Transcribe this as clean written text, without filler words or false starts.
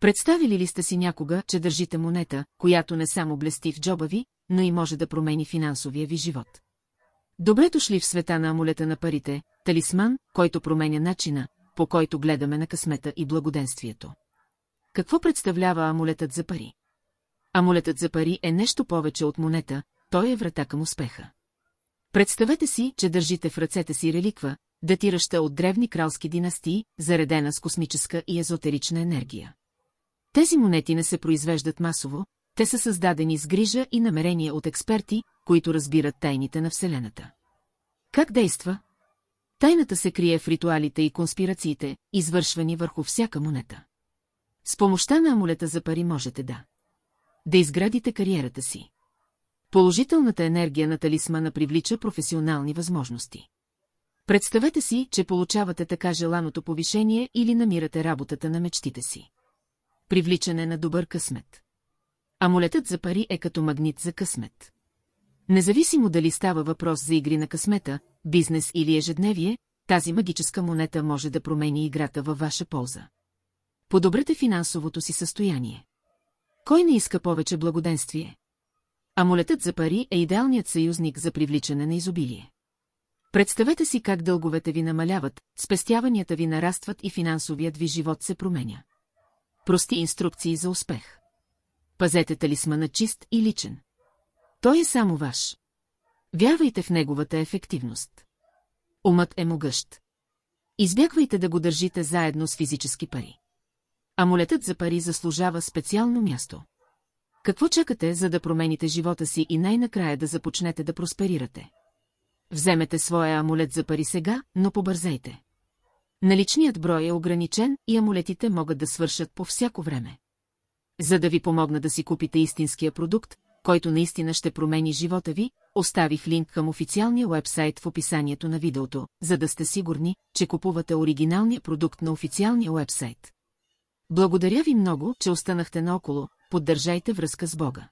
Представили ли сте си някога, че държите монета, която не само блести в джоба ви, но и може да промени финансовия ви живот? Добре дошли в света на амулета на парите, талисман, който променя начина, по който гледаме на късмета и благоденствието. Какво представлява амулетът за пари? Амулетът за пари е нещо повече от монета, той е врата към успеха. Представете си, че държите в ръцете си реликва, датираща от древни кралски династии, заредена с космическа и езотерична енергия. Тези монети не се произвеждат масово, те са създадени с грижа и намерение от експерти, които разбират тайните на Вселената. Как действа? Тайната се крие в ритуалите и конспирациите, извършвани върху всяка монета. С помощта на амулета за пари можете да изградите кариерата си. Положителната енергия на талисмана привлича професионални възможности. Представете си, че получавате така желаното повишение или намирате работата на мечтите си. Привличане на добър късмет. Амулетът за пари е като магнит за късмет. Независимо дали става въпрос за игри на късмета, бизнес или ежедневие, тази магическа монета може да промени играта във ваша полза. Подобрете финансовото си състояние. Кой не иска повече благоденствие? Амулетът за пари е идеалният съюзник за привличане на изобилие. Представете си как дълговете ви намаляват, спестяванията ви нарастват и финансовият ви живот се променя. Прости инструкции за успех. Пазете талисмана чист и личен. Той е само ваш. Вярвайте в неговата ефективност. Умът е могъщ. Избягвайте да го държите заедно с физически пари. Амулетът за пари заслужава специално място. Какво чакате, за да промените живота си и най-накрая да започнете да просперирате? Вземете своя амулет за пари сега, но побързайте. Наличният брой е ограничен и амулетите могат да свършат по всяко време. За да ви помогна да си купите истинския продукт, който наистина ще промени живота ви, оставих линк към официалния уебсайт в описанието на видеото, за да сте сигурни, че купувате оригиналния продукт на официалния уебсайт. Благодаря ви много, че останахте наоколо, поддържайте връзка с Бога.